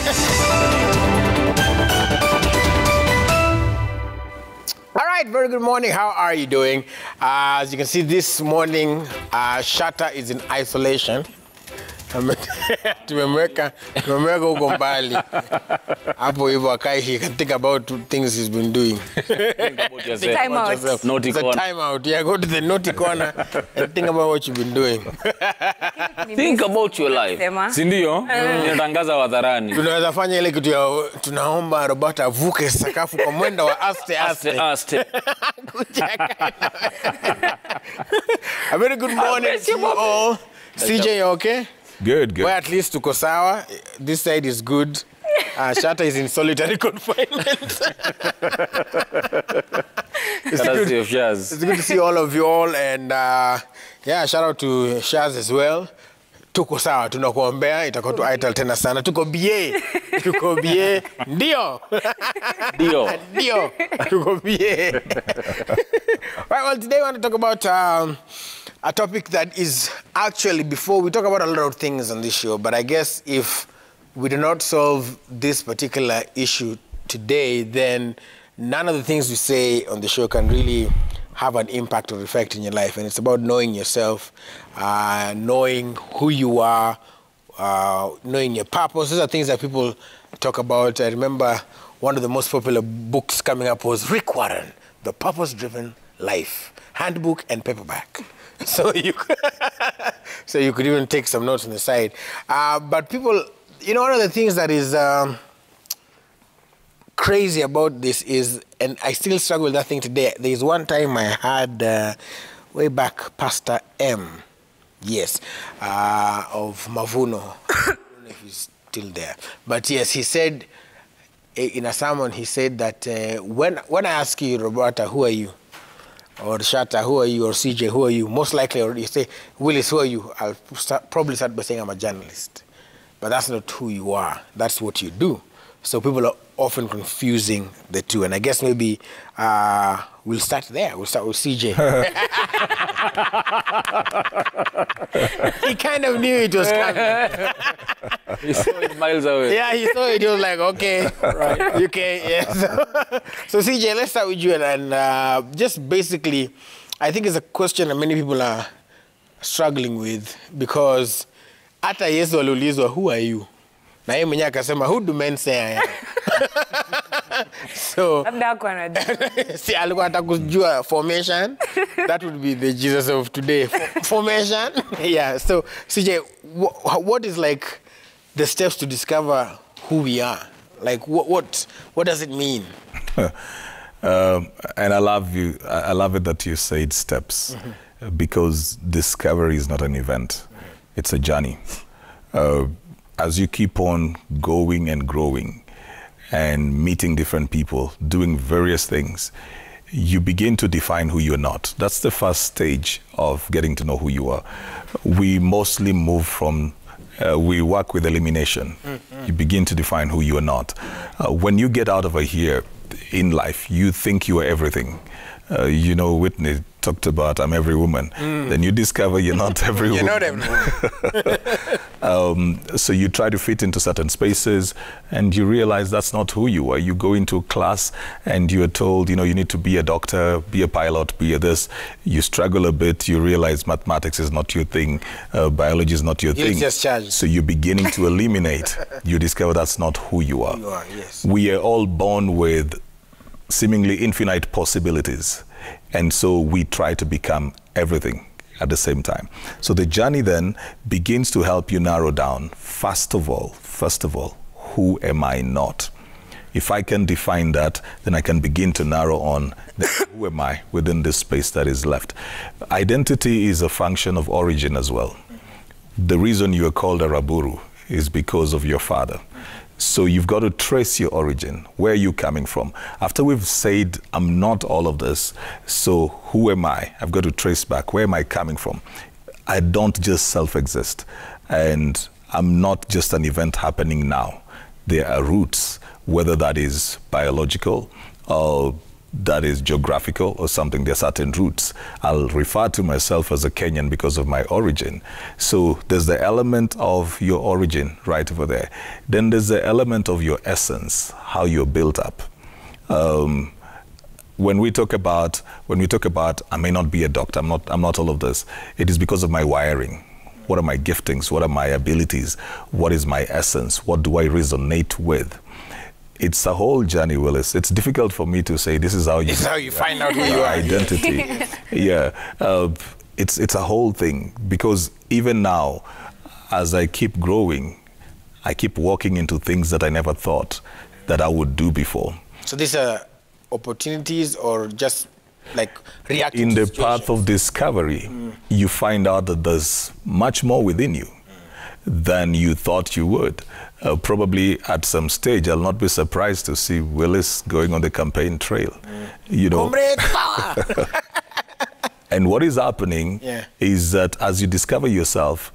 All right, very good morning. How are you doing? As you can see this morning, Shatta is in isolation. Tumemweka huko mbali. Hapo hivyo akai, he can think about things he's been doing. Think about yourself. Time out. Naughty corner. Time out. Yeah, go to the naughty corner and think about what you've been doing. Think about your life. Si ndio? Inatangaza hadharani. Tunaweza fanya ile kitu ya tunaomba Roberta avuke sakafu kwa mwendo wa aste. A very good morning to you all. CJ, you okay? Good. Well, at least tuko sawa. This side is good. Shatta is in solitary confinement. It's good to see all of you all. And yeah, shout out to Shaz as well. Tuko sawa, tunakuombea, itakuwa tu aital tena sana. Tuko BA. Ndio. Tuko BA. Right, well, today I want to talk about a topic that is actually, before we talk about a lot of things on this show, but I guess if we do not solve this particular issue today, then none of the things we say on the show can really have an impact or effect in your life. And it's about knowing yourself, knowing who you are, knowing your purpose. Those are things that people talk about. I remember one of the most popular books coming up was Rick Warren, The Purpose-Driven Life, handbook and paperback. So you could even take some notes on the side. But people, you know, one of the things that is crazy about this is, and I still struggle with that thing today. There is one time I had, way back, Pastor M, yes, of Mavuno. I don't know if he's still there. But yes, he said, in a sermon, he said that when I ask you, Roberta, who are you? Or Shatta, who are you? Or CJ, who are you? Most likely, or you say, Willis, who are you? I'll probably start by saying I'm a journalist. But that's not who you are. That's what you do. So people are often confusing the two. And I guess maybe we'll start there. We'll start with CJ. He kind of knew it was coming. He saw it miles away. Yeah, he saw it. He was like, okay, right, UK, yeah. So CJ, let's start with you. And just basically, I think it's a question that many people are struggling with, because hata Yesu aliulizwa, who are you? Na yeye mwenyewe akasema, who do men say I am? So, see, alikuwa atakujua formation. That would be the Jesus of today. Formation. Yeah. So, CJ, what is like the steps to discover who we are? Like, what does it mean? And I love you. I love it that you said steps, because discovery is not an event; it's a journey. As you keep on going and growing and meeting different people, doing various things, you begin to define who you're not. That's the first stage of getting to know who you are. We mostly move from, we work with elimination. You begin to define who you are not. When you get out of here in life, you think you are everything. You know, Whitney talked about I'm every woman. Then you discover you're not every woman. You're not every woman. So you try to fit into certain spaces, and you realize that's not who you are. You go into class and you're told, you know, you need to be a doctor, be a pilot, be a this. You struggle a bit. You realize mathematics is not your thing. Biology is not your thing. Just charged. So you're beginning to eliminate. You discover that's not who you are. You are, yes. We are all born with seemingly infinite possibilities. And so we try to become everything at the same time. So the journey then begins to help you narrow down, first of all, who am I not? If I can define that, then I can begin to narrow on who am I within this space that is left. Identity is a function of origin as well. The reason you are called a Raburu is because of your father. So you've got to trace your origin. Where are you coming from? After we've said, I'm not all of this, so who am I? I've got to trace back. Where am I coming from? I don't just self-exist. And I'm not just an event happening now. There are roots, whether that is biological or that is geographical or something. There are certain roots. I'll refer to myself as a Kenyan because of my origin. So there's the element of your origin right over there. Then there's the element of your essence, how you're built up. When we talk about, I may not be a doctor, I'm not all of this. It is because of my wiring. What are my giftings? What are my abilities? What is my essence? What do I resonate with? It's a whole journey, Willis. It's difficult for me to say this is how you find out who you are. Identity. Yeah, it's a whole thing, because even now, as I keep growing, I keep walking into things that I never thought that I would do before. So these are opportunities or just like reacting in to the situations? path of discovery, you find out that there's much more within you than you thought you would. Probably at some stage, I'll not be surprised to see Willis going on the campaign trail. You know. And what is happening is that as you discover yourself,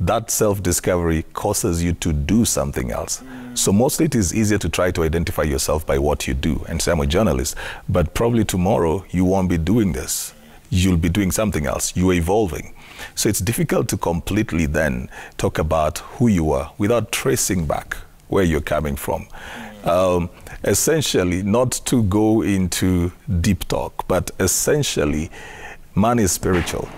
that self-discovery causes you to do something else. So mostly it is easier to try to identify yourself by what you do and say, I'm a journalist, but probably tomorrow you won't be doing this. You'll be doing something else. You're evolving. So it's difficult to completely then talk about who you are without tracing back where you're coming from. Essentially, not to go into deep talk, but essentially, man is spiritual.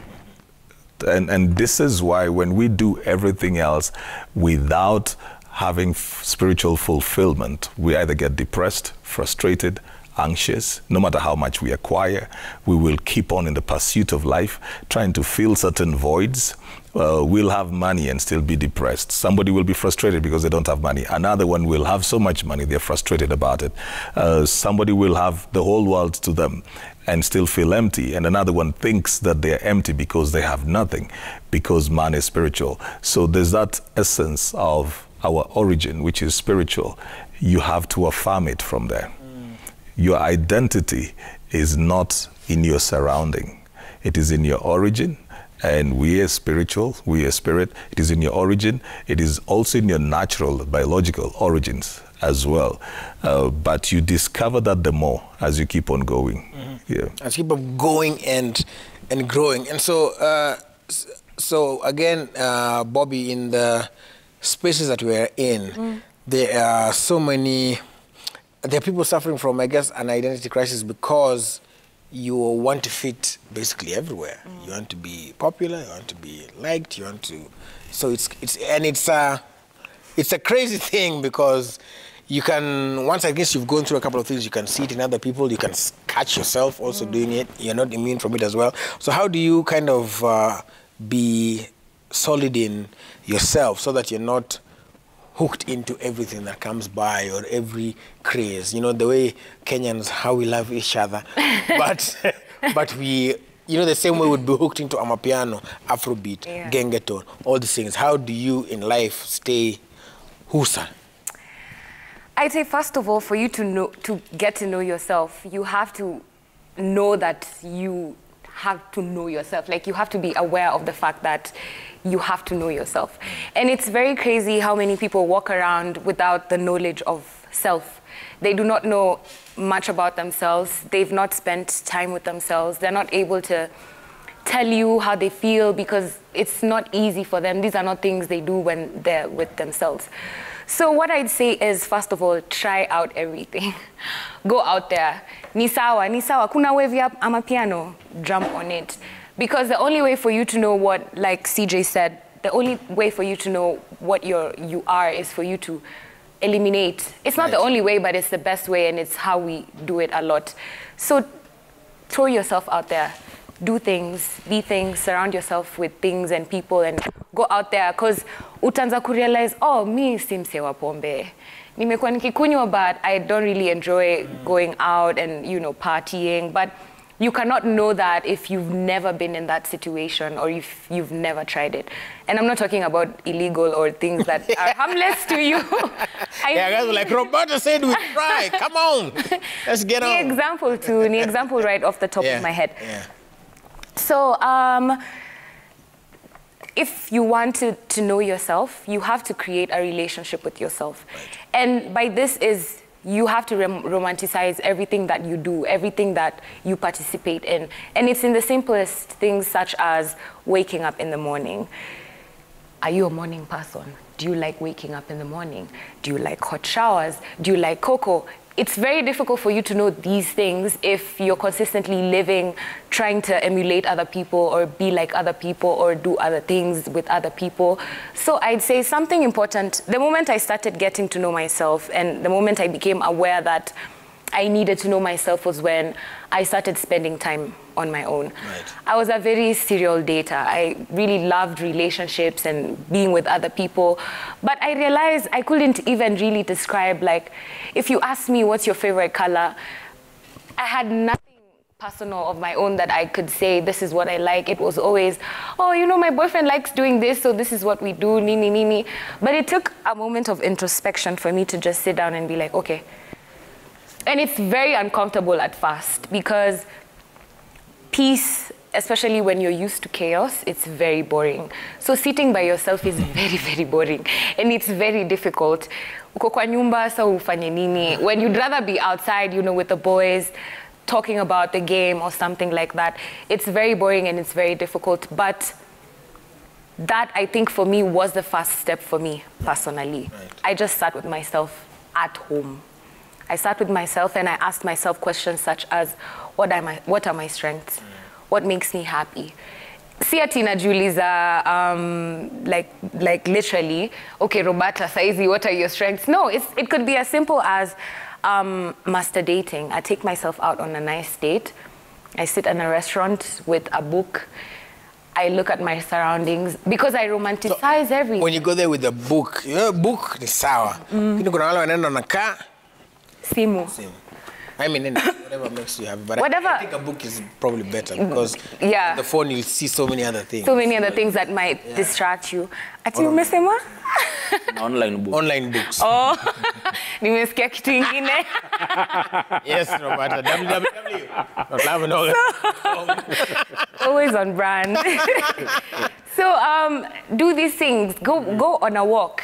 And this is why when we do everything else without having spiritual fulfillment, we either get depressed, frustrated, anxious. No matter how much we acquire, we will keep on in the pursuit of life, trying to fill certain voids. We'll have money and still be depressed. Somebody will be frustrated because they don't have money. Another one will have so much money, they're frustrated about it. Somebody will have the whole world to them and still feel empty. And another one thinks that they're empty because they have nothing, because man is spiritual. So there's that essence of our origin, which is spiritual. You have to affirm it from there. Your identity is not in your surrounding. It is in your origin, and we are spiritual, we are spirit. It is in your origin. It is also in your natural, biological origins as well. But you discover that the more as you keep on going. Yeah. As you keep on going and growing. And so, so again, Bobby, in the spaces that we are in, there are so many. There are people suffering from, I guess, an identity crisis because you want to fit basically everywhere. You want to be popular, you want to be liked, you want to. So it's a crazy thing, because you can, once I guess you've gone through a couple of things, you can see it in other people, you can catch yourself also doing it. You're not immune from it as well. So how do you kind of be solid in yourself so that you're not hooked into everything that comes by or every craze? You know, the way Kenyans, how we love each other. but we, you know, the same way we'd be hooked into Amapiano, Afrobeat, Gengeton, all these things. How do you in life stay Husa? I'd say, first of all, for you to get to know yourself, you have to know that you have to know yourself. Like, you have to be aware of the fact that you have to know yourself. And it's very crazy how many people walk around without the knowledge of self. They do not know much about themselves. They've not spent time with themselves. They're not able to tell you how they feel because it's not easy for them. These are not things they do when they're with themselves. So what I'd say is, first of all, try out everything. Go out there. Ni sawa, kuna wave ya Amapiano, jump on it. Because the only way for you to know what, like CJ said, the only way for you to know what you are is for you to eliminate. It's not the only way, but it's the best way, and it's how we do it a lot. So throw yourself out there. Do things, be things, surround yourself with things and people, and go out there, because utanza kurealize, oh, mi si mse wa pombe. Nimekuwa nikikunywa, but I don't really enjoy going out and, you know, partying. But you cannot know that if you've never been in that situation or if you've never tried it. And I'm not talking about illegal or things that are harmless to you. Guys were like, Roberta said we try. Come on. Let's get on. The example right off the top of my head. Yeah. So if you want to know yourself, you have to create a relationship with yourself. Right. And by this is you have to romanticize everything that you do, everything that you participate in. And it's in the simplest things, such as waking up in the morning. Are you a morning person? Do you like waking up in the morning? Do you like hot showers? Do you like cocoa? It's very difficult for you to know these things if you're consistently living, trying to emulate other people or be like other people or do other things with other people. So I'd say something important, the moment I started getting to know myself and the moment I became aware that I needed to know myself was when I started spending time on my own. Right. I was a very serial dater. I really loved relationships and being with other people. But I realized I couldn't even really describe, like, if you asked me what's your favorite color, I had nothing personal of my own that I could say, this is what I like. It was always, oh, you know, my boyfriend likes doing this, so this is what we do, nini, nini. But it took a moment of introspection for me to just sit down and be like, okay. And it's very uncomfortable at first because peace, especially when you're used to chaos, it's very boring. So sitting by yourself is very, very boring. And it's very difficult. Uko kwa nyumba, sa ufanye nini. When you'd rather be outside, you know, with the boys, talking about the game or something like that, it's very boring and it's very difficult. But that, I think, for me, was the first step for me, personally. Right. I just sat with myself at home. I sat with myself and I asked myself questions such as, what are my strengths? What makes me happy? Si ati najiuliza, like literally, okay, Roberta, saizi, what are your strengths? No, it could be as simple as master dating. I take myself out on a nice date. I sit in a restaurant with a book. I look at my surroundings because I romanticize everything. When you go there with a book, your book is sour. Simu. I mean, whatever makes you happy. But whatever. I think a book is probably better because on the phone you'll see so many other things. So many other things that might distract you. Ati umesema? Online books. Online books. Oh, nimesikia kitu ingine. Yes, Roberta. www. Always on brand. So do these things. Go on a walk.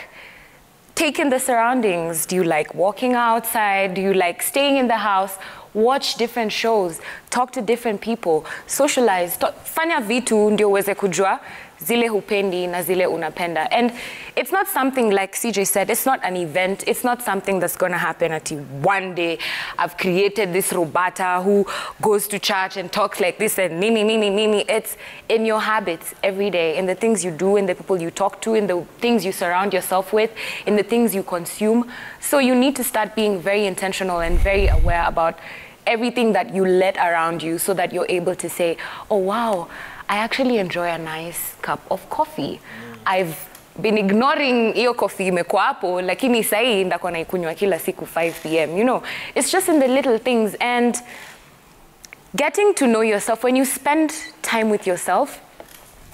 Take in the surroundings. Do you like walking outside? Do you like staying in the house? Watch different shows. Talk to different people. Socialize. Fanya vitu ndio uweze kujua zile hupendi na zile unapenda. And it's not something, like CJ said, it's not an event. It's not something that's going to happen at one day. I've created this Roberta who goes to church and talks like this and nini. It's in your habits every day, in the things you do, in the people you talk to, in the things you surround yourself with, in the things you consume. So you need to start being very intentional and very aware about everything that you let around you so that you're able to say, oh, wow, I actually enjoy a nice cup of coffee. I've been ignoring hiyo coffee imekuwa hapo, lakini sai ndako naikunywa kila siku 5 p.m. You know, it's just in the little things. And getting to know yourself, when you spend time with yourself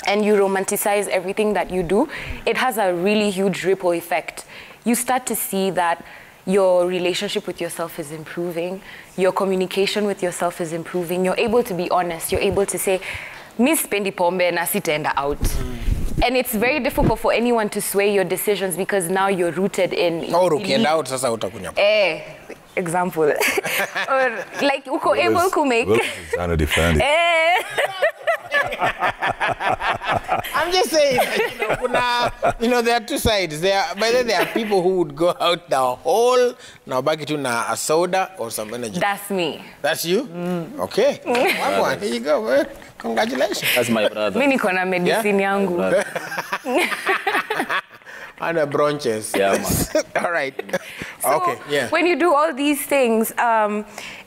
and you romanticize everything that you do, it has a really huge ripple effect. You start to see that your relationship with yourself is improving, your communication with yourself is improving, you're able to be honest, you're able to say, Miss Pendi Pombe na sitaenda out. And it's very difficult for anyone to sway your decisions because now you're rooted in... Or ukienda out, sasa utakunywa. Example. Or like uko able to make... Trying to defend it. I'm just saying, you know, there are two sides. By then there are people who would go out the whole, now back to a soda or some energy. That's me. That's you? Okay. One. Here you go. Congratulations. That's my brother. Mimi niko na medicine yangu. And the bronches. Yeah, man. All right. So okay, yeah. When you do all these things,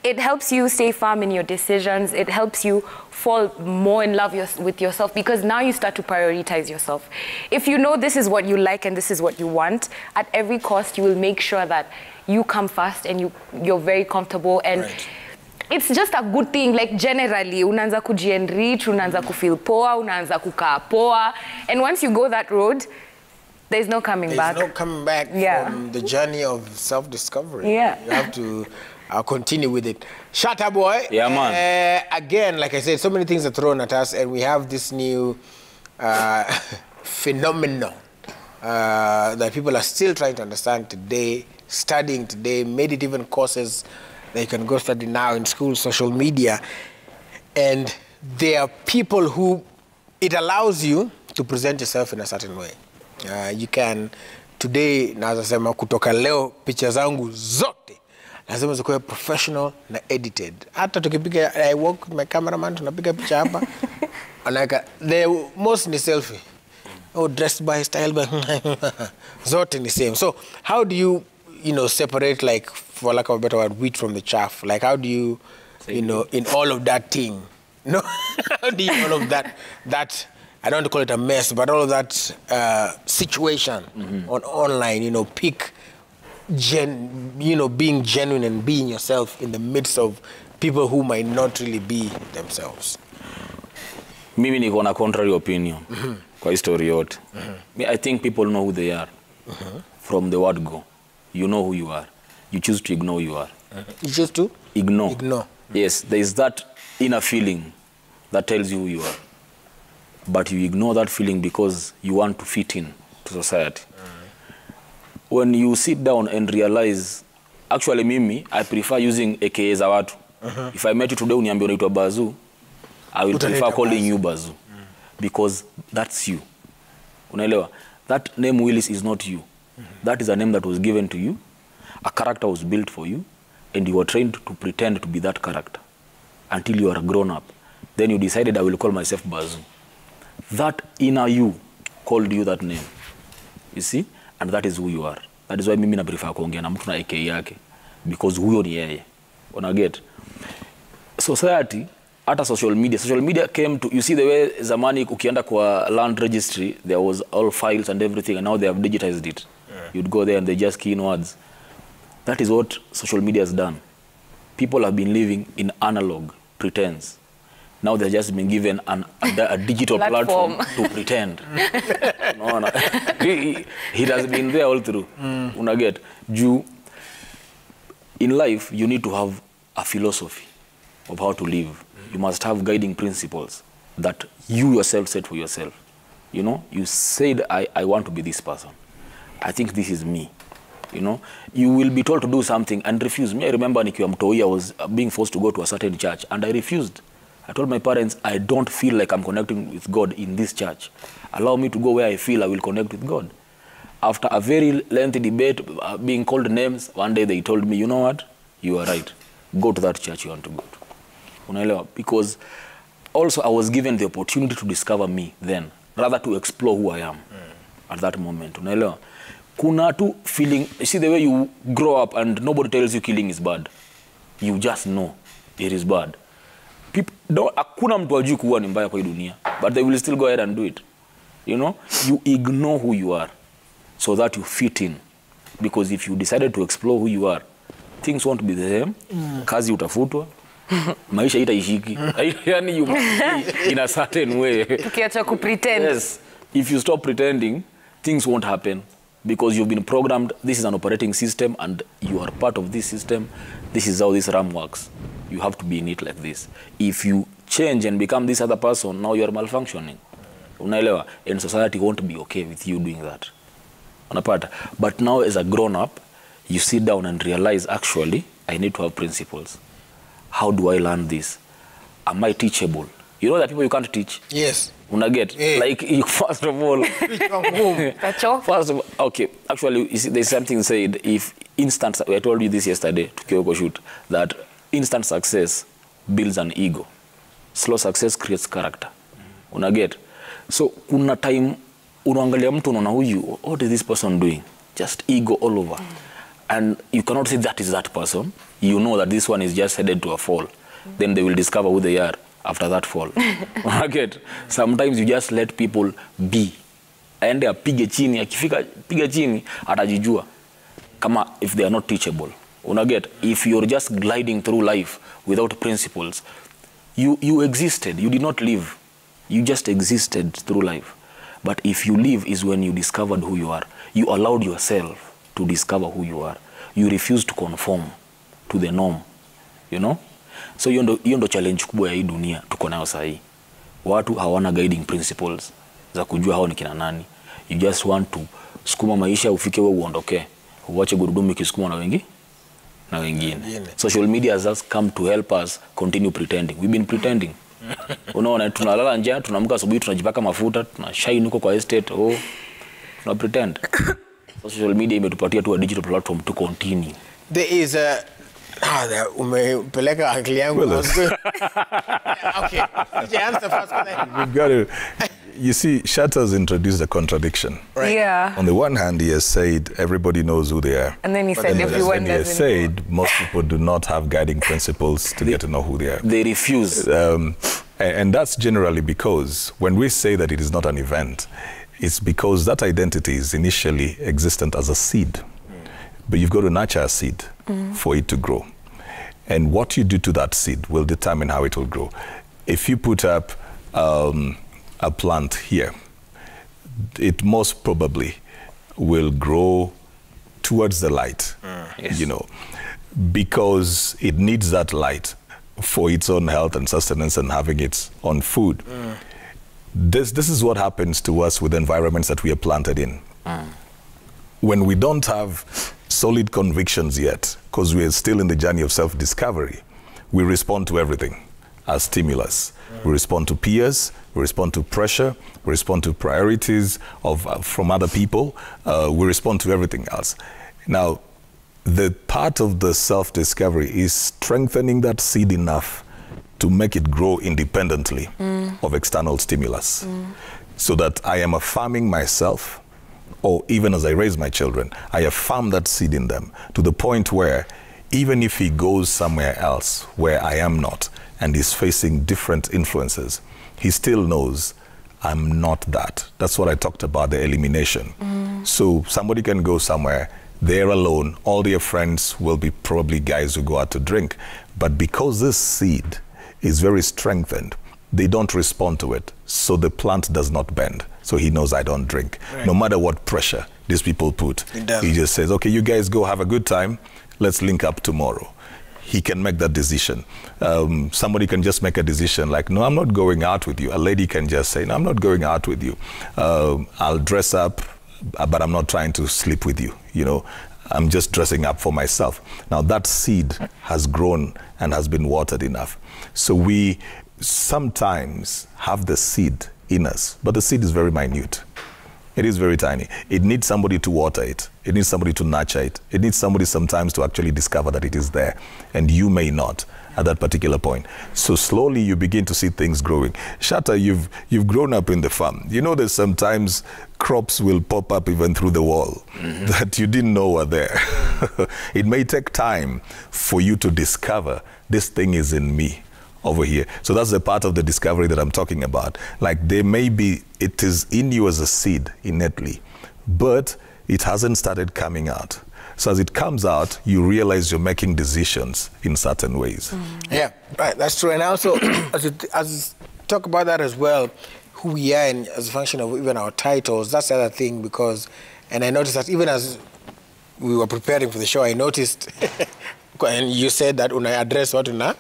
it helps you stay firm in your decisions. It helps you fall more in love with yourself because now you start to prioritize yourself. If you know this is what you like and this is what you want, at every cost you will make sure that you come first and you're very comfortable and it's just a good thing. Like generally, unaanza kujienrich, unaanza kufeel poa, unaanza kukaa poa, and once you go that road, there's no coming back. There's no coming back from the journey of self-discovery. Yeah. You have to continue with it. Shatta boy. Yeah, man. Again, like I said, so many things are thrown at us, and we have this new phenomenon that people are still trying to understand today, studying today, made it even courses that you can go study now in school, social media. And there are people who, it allows you to present yourself in a certain way. You can, today, naweza sema kutoka leo, picha zangu zote, lazima zikuwe professional na edited. Hata tukipiga, I work with my cameraman, tunapiga picha hapa, anaweka, the most ni selfie. Oh, dressed by, style by, zote ni same. So how do you, separate, like, for lack of a better word, wheat from the chaff? Like, how do you, in all of that thing, how do you, all of that, I don't want to call it a mess, but all of that situation on online, pick, being genuine and being yourself in the midst of people who might not really be themselves? Mimi niko na contrary opinion kwa story yote. I think people know who they are from the word go. You know who you are. You choose to ignore who you are. You choose to? Ignore. Yes, there is that inner feeling that tells you who you are. But you ignore that feeling because you want to fit in to society. When you sit down and realize, actually Mimi, I prefer using AKA za watu. If I met you today uniambia unaitwa Bazu, I will prefer calling you Bazu. Because that's you. Unaelewa? That name Willis is not you. That is a name that was given to you. A character was built for you. And you were trained to pretend to be that character. Until you are grown up. Then you decided, I will call myself Bazu. That inner you called you that name. You see? And that is who you are. That is why mimi na prefer kuongea na mtu na AK yake. Because huyo ni yeye. Unaget? Society, hata social media came to, you see the way zamani ukienda kwa land registry, there was all files and everything, and now they have digitized it. You'd go there and they just key in words. That is what social media has done. People have been living in analog pretense. Now they've just been given a digital platform to pretend. No. He has been there all through. Unaget? In life, you need to have a philosophy of how to live. You must have guiding principles that you yourself set for yourself. You said, I want to be this person. I think this is me. You will be told to do something and refuse. Me, I remember nikiwa mtoi, I was being forced to go to a certain church and I refused. I told my parents, I don't feel like I'm connecting with God in this church. Allow me to go where I feel I will connect with God. After a very lengthy debate, being called names, one day they told me, you know what? You are right. Go to that church you want to go to. Unaelewa? Because also I was given the opportunity to discover me then, rather to explore who I am at that moment. Unaelewa? Kuna tu feeling, you see the way you grow up and nobody tells you killing is bad. You just know it is bad. Hakuna mtu ajui kuwa ni mbaya kwa hii dunia, but they will still go ahead and do it. You ignore who you are so that you fit in. Because if you decided to explore who you are, things won't be the same. Kazi utafutwa. Maisha itaishiki. Yani you in a certain way. Tukiacha kupretend. Yes. If you stop pretending, things won't happen. Because you've been programmed, this is an operating system and you are part of this system. This is how this RAM works. You have to be in it like this. If you change and become this other person, now you are malfunctioning. Unaelewa? And society won't be okay with you doing that. Unapata? But now as a grown-up, you sit down and realize, actually, I need to have principles. How do I learn this? Am I teachable? You know that people you can't teach? Yes. Unaget? Yeah. Like, first of all... first of all, okay, actually, you see, there's something said, if instant... I told you this yesterday, to Kyoko shoot, that instant success builds an ego. Slow success creates character. Unaget? So, kuna time, unaangalia mtu unaona huyu, what is this person doing? Just ego all over. And you cannot say that is that person. You know that this one is just headed to a fall. Then they will discover who they are after that fall. Unaget? Sometimes you just let people be. Aende apige chini, akifika piga chini, atajijua. Kama if they are not teachable. Unaget? If you're just gliding through life without principles, you existed. You did not live. You just existed through life. But if you live is when you discovered who you are. You allowed yourself to discover who you are. You refuse to conform to the norm. So hiyo ndo challenge kubwa ya hii dunia tuko nayo sasa hii. Watu hawana guiding principles za kujua hao ni kina nani. You just want to sukuma maisha ufike wewe uondoke. uache gurudumu ikisukumwa na wengine. Social media has just come to help us continue pretending. We've been pretending. Unaona, tunalala njaa, tunaamka asubuhi, tunajipaka mafuta, tunashine huko kwa estate, tuna pretend. Social media imetupatia tu a digital platform to continue. There is a umepeleka akili yangu. Okay, answer first. We've got to, you see, Shatter's introduced a contradiction. Right. Yeah. On the one hand, he has said everybody knows who they are. And then he said everyone doesn't. He has said most people do not have guiding principles to get to know who they are. They refuse. And that's generally because when we say that it is not an event, it's because that identity is initially existent as a seed. But you've got to nurture a seed for it to grow. And what you do to that seed will determine how it will grow. If you put up a plant here, it most probably will grow towards the light, you know, because it needs that light for its own health and sustenance and having its own food. This is what happens to us with environments that we are planted in. When we don't have solid convictions yet, because we are still in the journey of self-discovery, we respond to everything as stimulus. We respond to peers, we respond to pressure, we respond to priorities from other people, we respond to everything else. Now, the part of the self-discovery is strengthening that seed enough to make it grow independently of external stimulus. So that I am affirming myself, or even as I raise my children, I affirm that seed in them to the point where even if he goes somewhere else where I am not and is facing different influences, he still knows I'm not that. That's what I talked about, the elimination. So somebody can go somewhere, they're alone, all their friends will be probably guys who go out to drink. But because this seed is very strengthened, they don't respond to it. So the plant does not bend. So he knows I don't drink. Right. No matter what pressure these people put, he just says, okay, you guys go have a good time. Let's link up tomorrow. He can make that decision. Somebody can just make a decision like, no, I'm not going out with you. A lady can just say, no, I'm not going out with you. I'll dress up, but I'm not trying to sleep with you. You know, I'm just dressing up for myself. Now that seed has grown and has been watered enough. So we sometimes have the seed in us, but the seed is very minute. It is very tiny. It needs somebody to water it. It needs somebody to nurture it. It needs somebody sometimes to actually discover that it is there, and you may not at that particular point. So slowly you begin to see things growing. Shatta, you've grown up in the farm. You know that sometimes crops will pop up even through the wall that you didn't know were there. It may take time for you to discover this thing is in me over here. So that's the part of the discovery that I'm talking about. Like there may be, it is in you as a seed innately, but it hasn't started coming out. So as it comes out, you realize you're making decisions in certain ways. Yeah, right, that's true. And also, as you talk about that as well, who we are and as a function of even our titles, that's the other thing, because, and I noticed that even as we were preparing for the show, I noticed, and you said that when I address what una,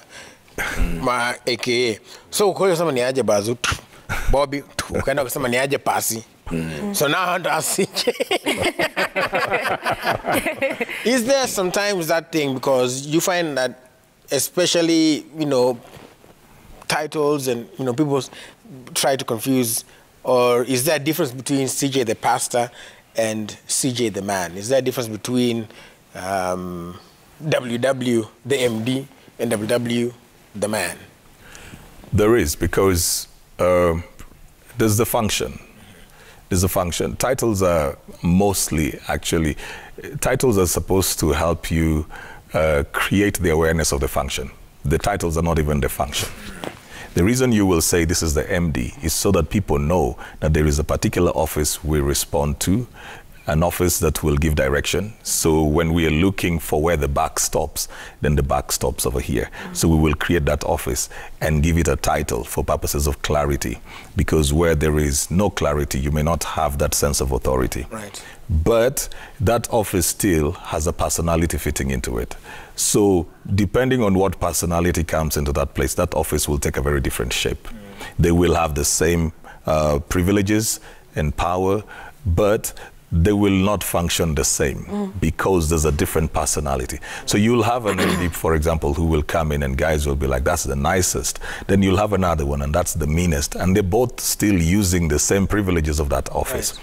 ma AKA. So ukole kusema ni aje bazu, Bobby, ukaenda kusema ni aje pasi. So now I'm asking, is there sometimes that thing, because you find that especially, you know, titles and, you know, people try to confuse, or is there a difference between CJ the pastor and CJ the man? Is there a difference between WW the MD and WW the man? There is, because there's the function. There's a function. Titles are mostly, actually, titles are supposed to help you create the awareness of the function. The titles are not even the function. The reason you will say this is the MD is so that people know that there is a particular office we respond to, an office that will give direction. So when we are looking for where the buck stops, then the buck stops over here. So we will create that office and give it a title for purposes of clarity, because where there is no clarity, you may not have that sense of authority. Right. But that office still has a personality fitting into it. So depending on what personality comes into that place, that office will take a very different shape. They will have the same privileges and power, but they will not function the same because there's a different personality. So you'll have an MD, for example, who will come in and guys will be like, that's the nicest. Then you'll have another one and that's the meanest. And they're both still using the same privileges of that office.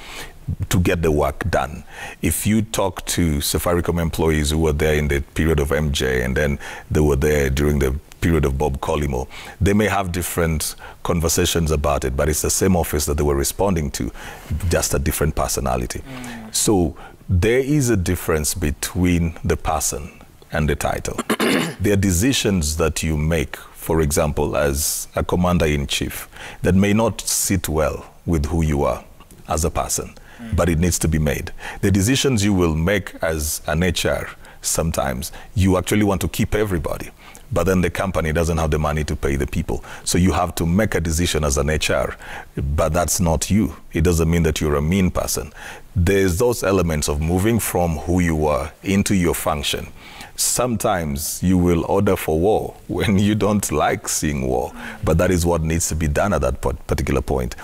To get the work done. If you talk to Safaricom employees who were there in the period of MJ and then they were there during the period of Bob Collymore, they may have different conversations about it, but it's the same office that they were responding to, just a different personality. So there is a difference between the person and the title. There are decisions that you make, for example, as a commander-in-chief, that may not sit well with who you are as a person. But it needs to be made. The decisions you will make as an HR, sometimes you actually want to keep everybody, but then the company doesn't have the money to pay the people. So you have to make a decision as an HR, but that's not you. It doesn't mean that you're a mean person. There's those elements of moving from who you are into your function. Sometimes you will order for war when you don't like seeing war, but that is what needs to be done at that particular point.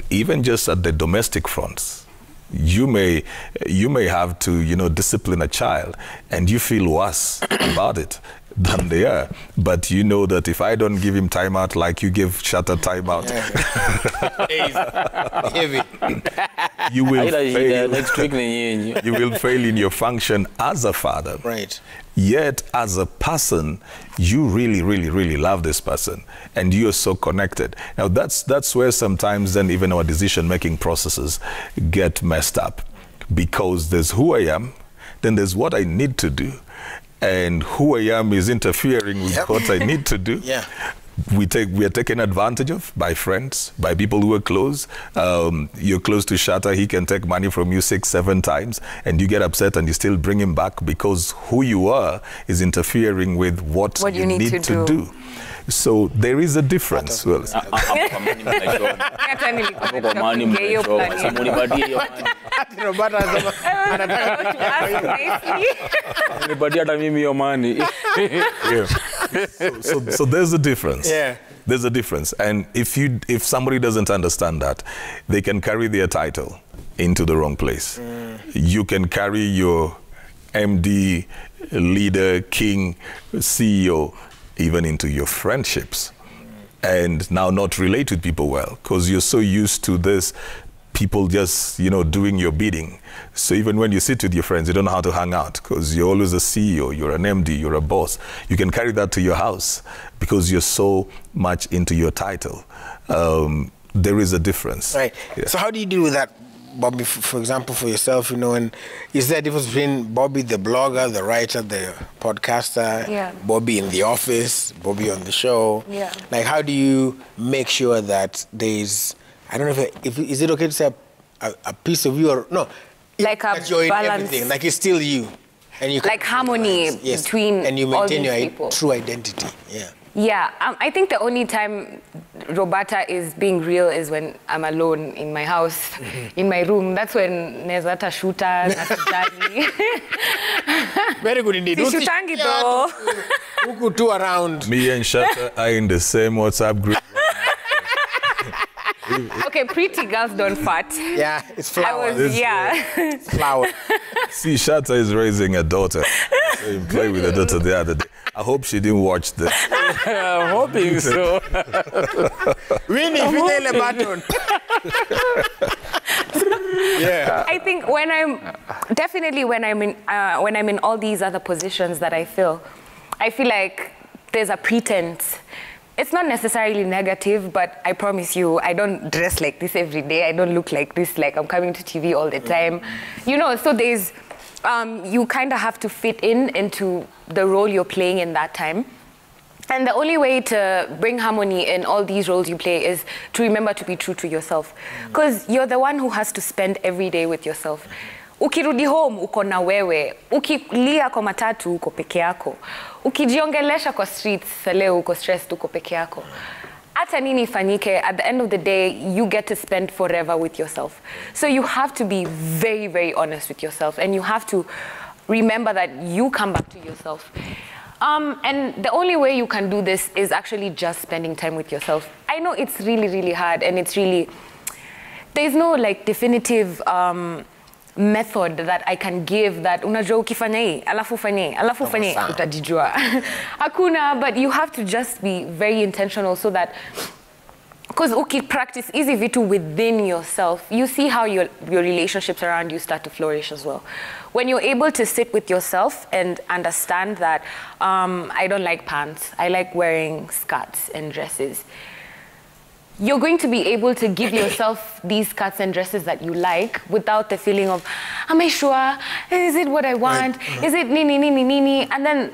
Even just at the domestic fronts, you may have to, discipline a child, and you feel worse about it than they are. But you know that if I don't give him timeout like you give Shatter timeout, you will fail. Next week, You will fail in your function as a father. Right. Yet, as a person, you really, really, really love this person, and you're so connected. Now, that's where sometimes then even our decision-making processes get messed up, because there's who I am, then there's what I need to do, and who I am is interfering with what I need to do. Yeah. We are taken advantage of by friends, by people who are close. You're close to Shatter, he can take money from you 6-7 times, and you get upset and you still bring him back because who you are is interfering with what you need to do. So there is a difference. Well, so there's a difference. Yeah. There's a difference. And if somebody doesn't understand that, they can carry their title into the wrong place. You can carry your MD, leader, king, CEO, even into your friendships, and now not relate with people well, because you're so used to this, people just, doing your bidding. So even when you sit with your friends, you don't know how to hang out, because you're always a CEO, you're an MD, you're a boss. You can carry that to your house because you're so much into your title. There is a difference. Right. Yeah. So how do you deal with that, Bobby, for example, for yourself, and is there a difference between Bobby the blogger, the writer, the podcaster, Bobby in the office, Bobby on the show? Yeah. Like, how do you make sure that there's, I don't know if is it okay to say a piece of you or no? Like a that you're in balance. everything, like it's still you. And you Like harmony between and you all maintain these your people. true identity. Yeah. Yeah, I think the only time Roberta is being real is when I'm alone in my house, in my room. That's when Nezata Shuta, Nasijali. Very good indeed. Sishutangi though. Huku tu around. Me and Shatter are in the same WhatsApp group. Okay, pretty girls don't fart. Yeah, it's flowers. Flower. See, Shatter is raising a daughter. So you play with a daughter the other day. I hope she didn't watch this. I'm hoping so. Winnie, Fidele Baton. Yeah. I think when I'm in all these other positions that I feel like there's a pretense. It's not necessarily negative, but I promise you, I don't dress like this every day. I don't look like this, like I'm coming to TV all the time. So there's, you kind of have to fit into the role you're playing in that time. And the only way to bring harmony in all these roles you play is to remember to be true to yourself. Because you're the one who has to spend every day with yourself. Ukirudi home uko na wewe, ukilia kwa matatu uko peke yako, ukijiongelesha kwa streets leo uko stressed uko peke yako. Hata nini ifanyike, at the end of the day you get to spend forever with yourself. So you have to be very, very honest with yourself, and you have to remember that you come back to yourself. And the only way you can do this is actually just spending time with yourself. I know it's really, really hard, and it's really, there's no like definitive method that I can give that unajua ukifanya hii alafu fanye utajijua. Hakuna, but you have to just be very intentional so that because practice easy vitu within yourself, you see how your relationships around you start to flourish as well. When you're able to sit with yourself and understand that I don't like pants, I like wearing skirts and dresses, you're going to be able to give yourself these skirts and dresses that you like without the feeling of, am I sure? Is it what I want? Is it nini? And then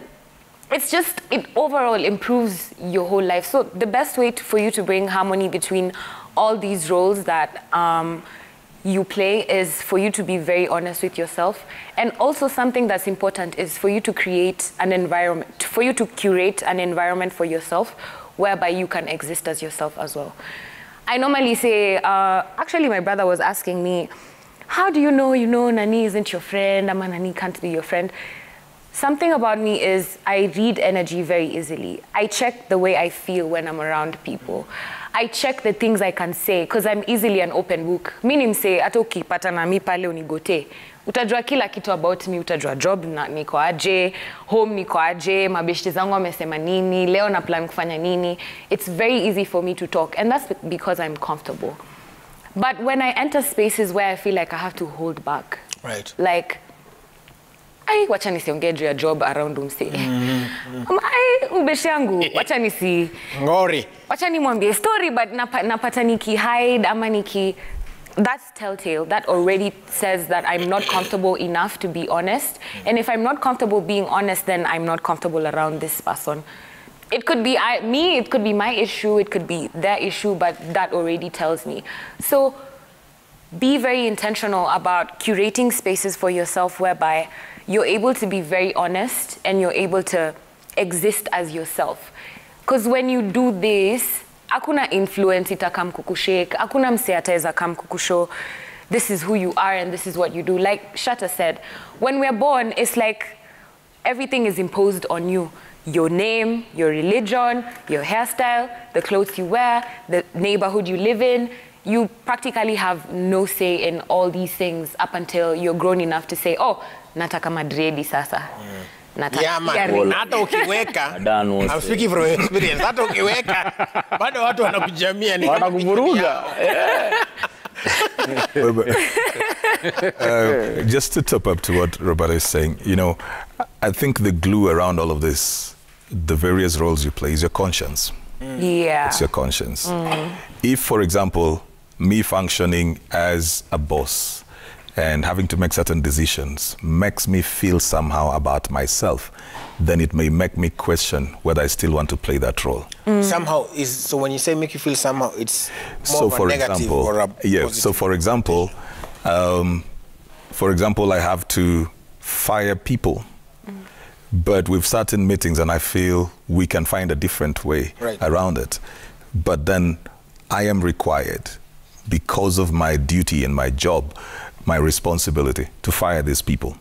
it's just, it overall improves your whole life. So the best way for you to bring harmony between all these roles that you play is for you to be very honest with yourself. And also something that's important is for you to create an environment, for you to curate an environment for yourself whereby you can exist as yourself as well. I normally say, actually my brother was asking me, how do you know Nani isn't your friend, Ama Nani can't be your friend? Something about me is I read energy very easily. I check the way I feel when I'm around people. I check the things I can say because I'm easily an open book. Meaning say, hata ukipata na mi pale unigote. Utajua kila kitu about me, utajua job niko aje, home niko aje, mabeshte zangu wamesema nini, leo na plan kufanya nini. It's very easy for me to talk, and that's because I'm comfortable. But when I enter spaces where I feel like I have to hold back, right? Like, wacha nisiongee juu ya job around umse. Ubeshe yangu, wacha nisi ngori. Wacha nimwambie story, but napata niki hide ama niki. That's telltale. That already says that I'm not comfortable enough to be honest. And if I'm not comfortable being honest, then I'm not comfortable around this person. It could be me, it could be my issue, it could be their issue, but that already tells me. So be very intentional about curating spaces for yourself whereby you're able to be very honest and you're able to exist as yourself. Because when you do this, hakuna influence itakam kukushake, hakuna mse ataweza kam kukushow, this is who you are and this is what you do. Like Shatta said, when we're born, it's like everything is imposed on you. Your name, your religion, your hairstyle, the clothes you wear, the neighborhood you live in. You practically have no say in all these things up until you're grown enough to say, oh, nataka madredi sasa. Yeah, man. Hata ukiweka, I'm speaking from experience. Hata ukiweka, bado watu wanakujamia ni wanakuvuruga. Just to top up to what Roberta is saying, you know, I think the glue around all of this, the various roles you play, is your conscience. Yeah. It's your conscience. If, for example, me functioning as a boss and having to make certain decisions makes me feel somehow about myself, then it may make me question whether I still want to play that role. Somehow is, so when you say make you feel somehow, it's more of a negative or a positive. So for example, I have to fire people, but with certain meetings and I feel we can find a different way around it. But then I am required, because of my duty and my job, my responsibility to fire these people.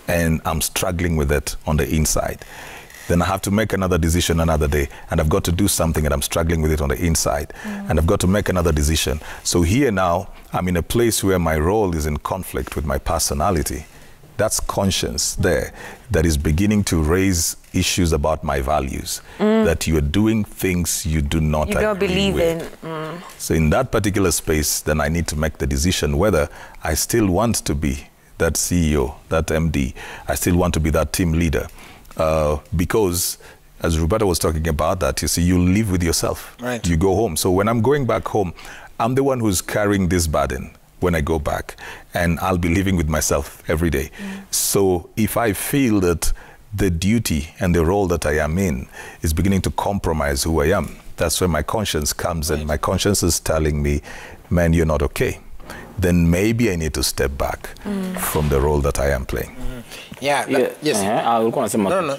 And I'm struggling with it on the inside. Then I have to make another decision another day, and I've got to do something and I'm struggling with it on the inside. And I've got to make another decision. So here now, I'm in a place where my role is in conflict with my personality. That's conscience there that is beginning to raise issues about my values, that you are doing things you do not agree don't believe with. in. So in that particular space, then I need to make the decision whether I still want to be that CEO, that MD. I still want to be that team leader. Because as Roberta was talking about that, you see, you live with yourself. Right. You go home. So when I'm going back home, I'm the one who's carrying this burden when I go back, and I'll be living with myself every day. So if I feel that the duty and the role that I am in is beginning to compromise who I am, that's where my conscience comes in. My conscience is telling me, man, you're not okay. Then maybe I need to step back from the role that I am playing. Yeah, yes. Ulikuwa unasema No.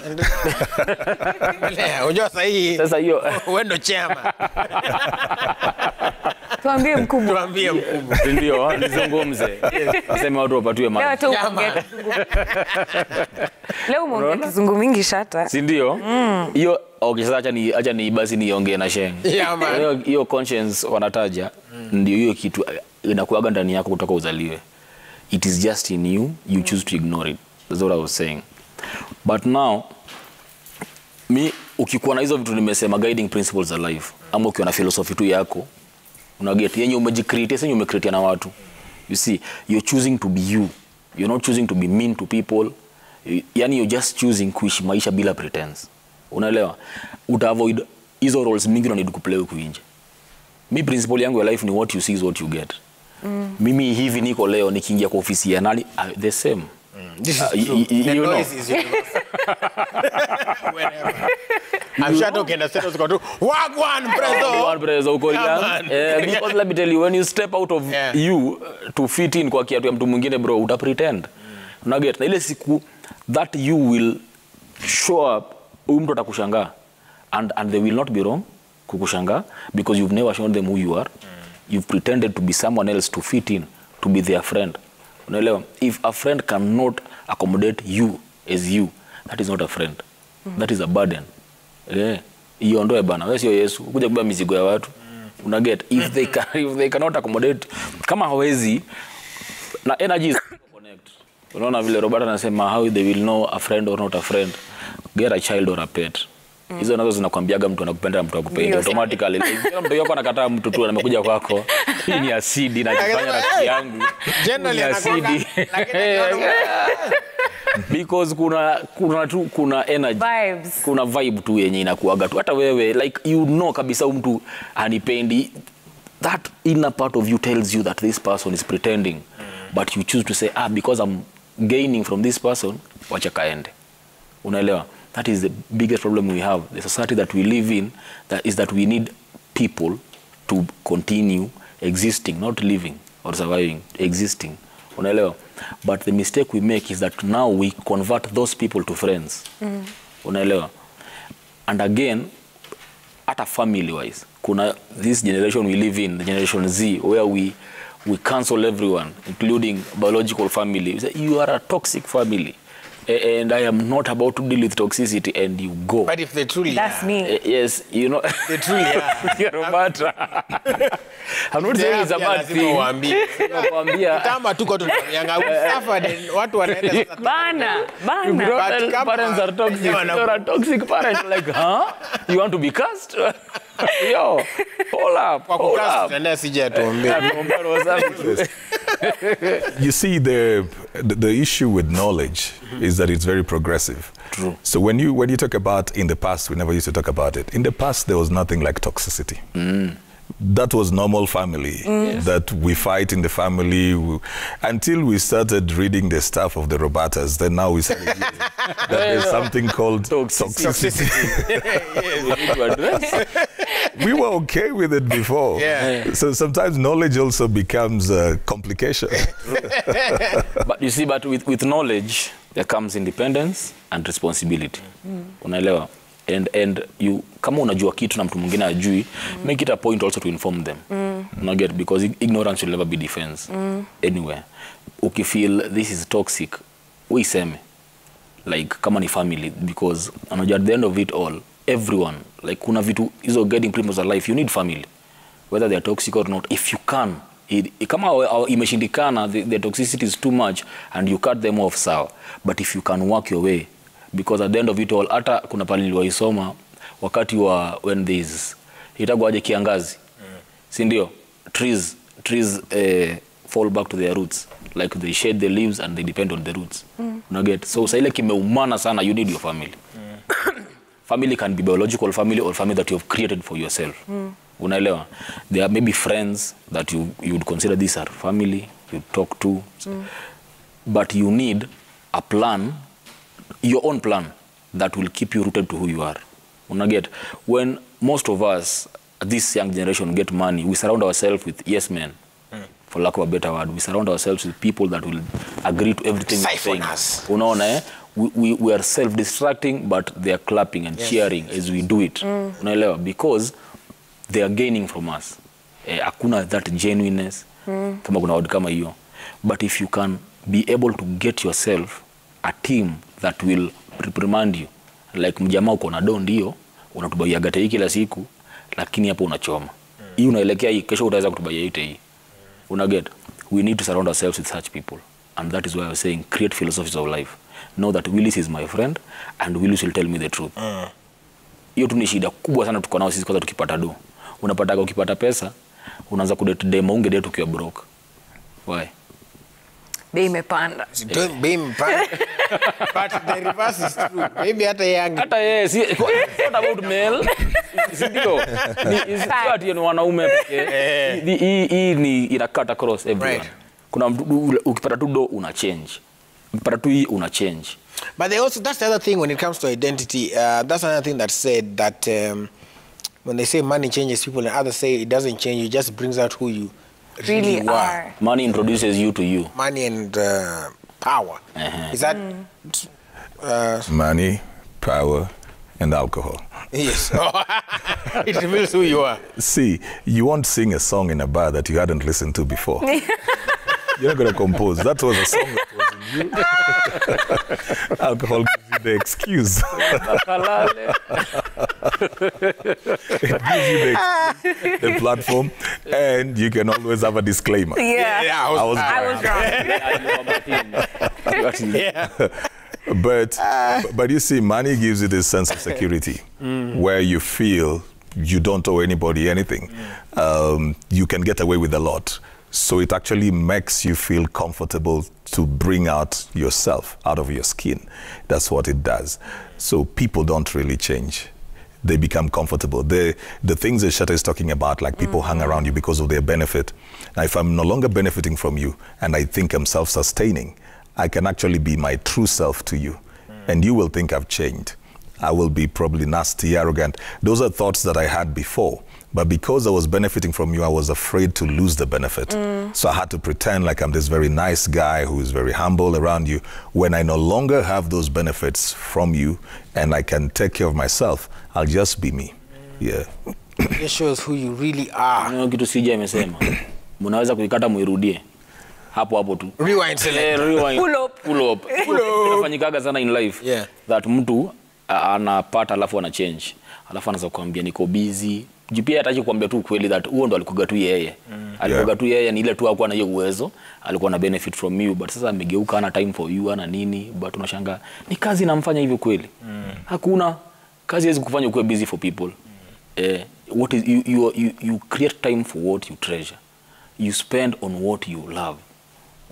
Unajua sahihi. Sasa hiyo Wewe ndo chama. Tuambie mkubwa. Tuambie mkubwa. ndio nizungumze. Nasema watu wapatiwe maji. Leo umeongea kizungu mingi Shatta. Si ndio? Hiyo okay, sasa acha ni basi niongee na Sheng. Yeah, man. Hiyo conscience wanataja ndio hiyo kitu inakuaga ndani yako kutoka uzaliwe. it is just in you, you choose to ignore it. That's what I was saying. But now, ukikuwa na hizo vitu nimesema guiding principles za life, ama ukiwa na philosophy tu yako, unaget yenye umejicreate, yenye umecreate na watu. You see, you're choosing to be you. You're not choosing to be mean to people. Yani you're just choosing kuishi maisha bila pretense. Unaelewa? Utaavoid hizo roles mingi na need kuplay huko nje. Mi principle yangu ya life ni what you see is what you get. Mimi hivi niko leo nikiingia kwa ofisi ya nani the same. This is true. The noise is universal. Whenever. I'm sure talking the status go to Wagwan prezo. Wagwan prezo uko because let me tell you, when you step out of you to fit in kwa kiatu ya mtu mwingine bro, uta pretend. Unaget na ile siku that you will show up, mtu atakushangaa and they will not be wrong kukushangaa because you've never shown them who you are. You've pretended to be someone else to fit in, to be their friend. Unaelewa? If a friend cannot accommodate you as you, that is not a friend. That is a burden. Iondoe bana, wewe sio Yesu, kuja kubeba mizigo ya watu. Unaget? If they cannot accommodate, kama hawezi na energies connect. Unaona vile Robert anasema how they will know a friend or not a friend. Get a child or a pet. Hizo nazo zinakwambiaga mtu anakupenda na mtu akupenda automatically. Kila mtu yako anakataa mtu tu amekuja kwako. Hii ni asidi na kufanya rafiki yangu. Generally asidi. Because kuna energy. Vibes. Kuna vibe tu yenye inakuaga tu. Hata wewe like you know kabisa mtu anipendi. That inner part of you tells you that this person is pretending. But you choose to say because I'm gaining from this person, wacha kaende. Unaelewa? That is the biggest problem we have. The society that we live in, that we need people to continue existing, not living or surviving, existing. Unaelewa? But the mistake we make is that now we convert those people to friends. Unaelewa? And again, at a family-wise, kuna this generation we live in, the generation Z, where we cancel everyone, including biological family. We say, you are a toxic family. And I am not about to deal with toxicity, and you go. But if they truly That's me. Yes, you know. They truly are. You're a matter. I'm not saying it's a bad thing. Kama tuko tunayanga suffered watu wanaenda sasa. Bana. Parents are toxic. You're a toxic parent. Like, huh? You want to be cursed? Yo, hold up. You see, the issue with knowledge is that it's very progressive. True. So when you talk about in the past, we never used to talk about it. In the past, there was nothing like toxicity. That was normal family, that we fight in the family until we started reading the stuff of the Robertas. Then now we started reading that there's something called toxicity. We need to address. We were okay with it before. So sometimes knowledge also becomes a complication. But you see, with knowledge, there comes independence and responsibility. Unaelewa? And you kama unajua kitu na mtu mwingine ajui, make it a point also to inform them. Because ignorance will never be defense anywhere. Ukifeel this is toxic, uiseme. Like kama ni family, because unajua at the end of it all, everyone, like kuna vitu hizo guiding principles of life, you need family, whether they are toxic or not. If you can, kama imeshindikana, the toxicity is too much and you cut them off, sawa. But if you can work your way, because at the end of it all, hata kuna pale niliwaisoma wakati wa when there is itagwaje kiangazi, si ndio? Trees fall back to their roots, like they shed the leaves and they depend on the roots. Unaget? So sa ile kimeumana sana, you need your family. Family can be biological family or family that you have created for yourself. Unaelewa? There are maybe friends that you would consider these are family, you talk to. But you need a plan, your own plan, that will keep you rooted to who you are. Unaget? When most of us, this young generation, get money, we surround ourselves with yes men. For lack of a better word, we surround ourselves with people that will agree to everything we're saying. Unaona, we are self-distracting, but they are clapping and cheering as we do it. Unaelewa? Because they are gaining from us. Hakuna that genuineness, kama kuna word kama hiyo. But if you can be able to get yourself a team that will reprimand you, like mjamaa uko na do ndio unatubaia gata hii kila siku, lakini hapo unachoma hii unaelekea hii, kesho utaweza kutubaia yote hii. Unaget? We need to surround ourselves with such people. And that is why I was saying, create philosophies of life. Know that Willis is my friend, and Willis will tell me the truth. Hiyo tu ni shida kubwa sana tuko nao sisi kwanza tukipata do. Unapataga ukipata pesa, unaanza kudate demo unge date ukiwa broke. Why? Bei imepanda. Bei imepanda. But the reverse is true. Maybe hata young. Hata yes, what about male? Sindio? Ni ati ni wanaume pekee. Hii ni ina cut across everyone. Right. Kuna ukipata tu do una change. Ukipata tu hii una change. But they also, that's the other thing when it comes to identity. That's another thing that's said that when they say money changes people and others say it doesn't change, it just brings out who you really are. Money introduces you to you. Money and power. Is that... Money, power, and alcohol. Yes. It reveals who you are. See, you won't sing a song in a bar that you hadn't listened to before. You're not going to compose. That was a song that was in you. Alcohol gives you the excuse. It gives you the platform, and you can always have a disclaimer. Yeah. I was wrong. Yeah. But you see, money gives you this sense of security where you feel you don't owe anybody anything. You can get away with a lot. So it actually makes you feel comfortable to bring out yourself out of your skin. That's what it does. So people don't really change. They become comfortable. The things that Shatta is talking about, like people hang around you because of their benefit. Now, if I'm no longer benefiting from you and I think I'm self-sustaining, I can actually be my true self to you. And you will think I've changed. I will be probably nasty, arrogant. Those are thoughts that I had before. But because I was benefiting from you, I was afraid to lose the benefit. So I had to pretend like I'm this very nice guy who is very humble around you. When I no longer have those benefits from you and I can take care of myself, I'll just be me. Yeah. It shows who you really are. Kitu sija amesema. Mnaweza kuikata muirudie. Hapo tu. Rewind select. Rewind. Pull up. Inafanyikaga sana in life. Yeah. That mtu anapata alafu ana change. Alafu anaanza kuambia niko busy. Jipia hataki kuambia tu kweli that huo ndo alikuwa tu yeye. Alikuwa tu yeye ni ile tu hakuwa na hiyo uwezo, alikuwa na benefit from you, but sasa amegeuka ana time for you ana nini, but unashangaa ni kazi inamfanya hivyo kweli. Hakuna kazi haiwezi kufanya ukuwe busy for people. What is you create time for what you treasure. You spend on what you love.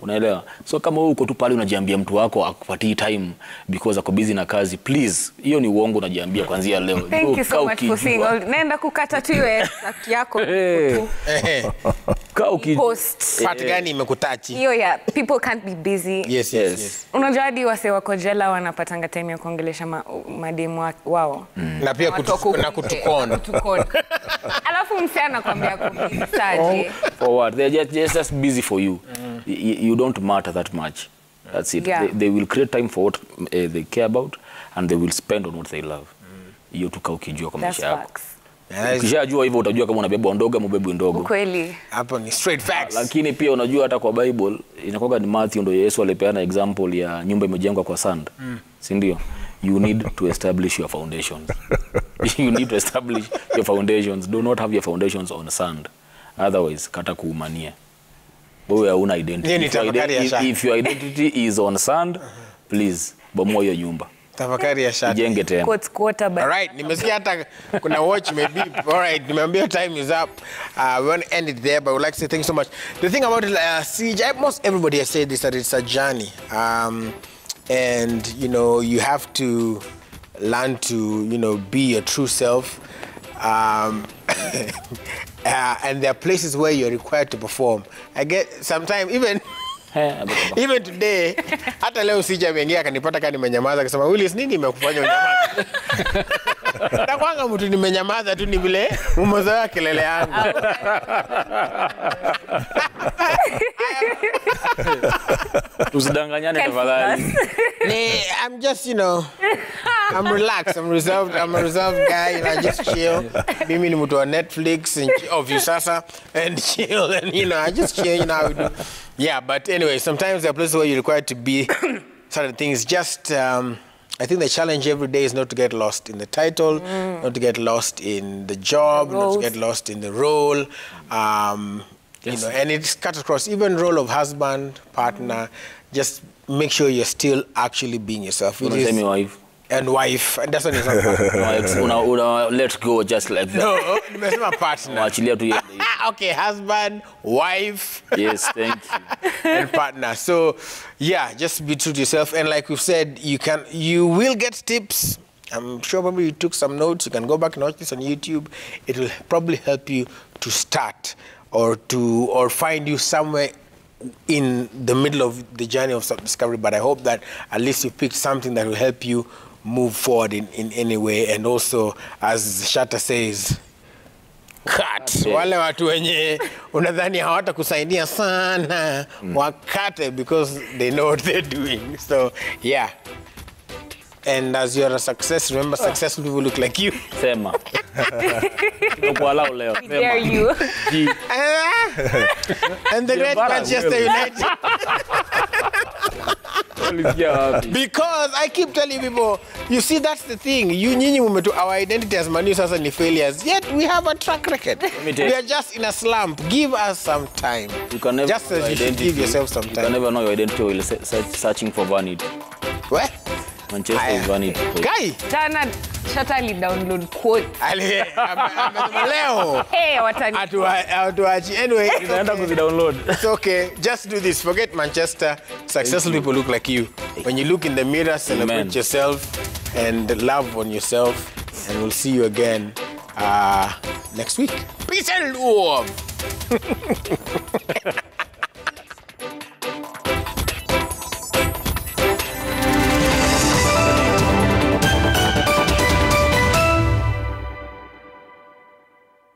Unaelewa? So kama wewe uko tu pale unajiambia mtu wako akupatii time because ako busy na kazi, please, hiyo ni uongo unajiambia kuanzia leo. Thank you so much for saying. Nenda kukata tu hiyo yako. Post. Part gani imekutachi? Hiyo ya people can't be busy. Yes. Unajua hadi wase wako jela wanapatanga time ya kuongelesha mademu wao. Na pia kutukona. Alafu msana anakuambia kubisaje. For what? They're just busy for you. You don't matter that much. That's it. Yeah. They will create time for what they care about, and they will spend on what they love. Hiyo tuka ukijua kwa maisha yako. Ukishajua hivyo utajua kama unabeba ndogo au mbeba ndogo. Kweli. Hapo ni straight facts. Lakini pia unajua hata kwa Bible inakuwa ni Matthew ndio Yesu alipeana example ya nyumba imejengwa kwa sand. Si ndio? You need to establish your foundations. You need to establish your foundations. Do not have your foundations on sand. Otherwise kata kuumania. Wewe hauna identity. If your identity is on sand, please bomoa hiyo nyumba. Tafakari ya Shatta. Jenge tena. All right, nimesikia hata kuna watch maybe. All right, nimeambia time is up. We want to end it there, but I would like to say thank you so much. The thing about Siege, most everybody has said this, that it's a journey. And, you know, you have to learn to, you know, be your true self. And there are places where you're required to perform. I get sometimes even today, hata leo Siege ameingia akanipata kama nimenyamaza akasema Willis nini imekufanya unyamaze? Na kwanga mtu nimenyamaza tu ni vile umezoea kelele yangu. Tusidanganyane tafadhali. I'm just, you know, I'm relaxed, I'm a reserved guy, and I just chill. Mimi ni mtu wa Netflix and of Usasa and chill, and you know, I just chill, you know how we do. Yeah, but anyway, sometimes there are places where you're required to be certain things. Just, I think the challenge every day is not to get lost in the title, not to get lost in the job, not to get lost in the role. You know, and it's cut across even role of husband, partner. Just make sure you're still actually being yourself. Wife. And wife, and that's when it's not partner. Let go just like that. No, it's not partner. Actually, Okay, husband, wife. Yes, thank you. And partner. So, yeah, just be true to yourself. And like we've said, you will get tips. I'm sure probably you took some notes. You can go back and watch this on YouTube. It will probably help you to start or find you somewhere in the middle of the journey of self-discovery. But I hope that at least you picked something that will help you move forward in any way. And also, as Shatta says, cut. Wale watu wenye unadhani hawatakusaidia sana wakate because they know what they're doing. So, yeah. And as you're a success, remember successful people look like you. Sema. Dare you. And the great Manchester United. Because I keep telling people, you see, that's the thing. Our identity as Manu Sasa ni failures. Yet we have a track record. We are just in a slump. Give us some time. You can never just as you should give yourself some time. You can never know your identity while searching for vanity. What? Manchester is vanity. Guy! Jana, Shatta download quote. Leo. Hey, watani. Anyway, download. It's okay. Just do this. Forget Manchester. Successful people look like you. When you look in the mirror, celebrate yourself and love on yourself. And we'll see you again next week. Peace and love.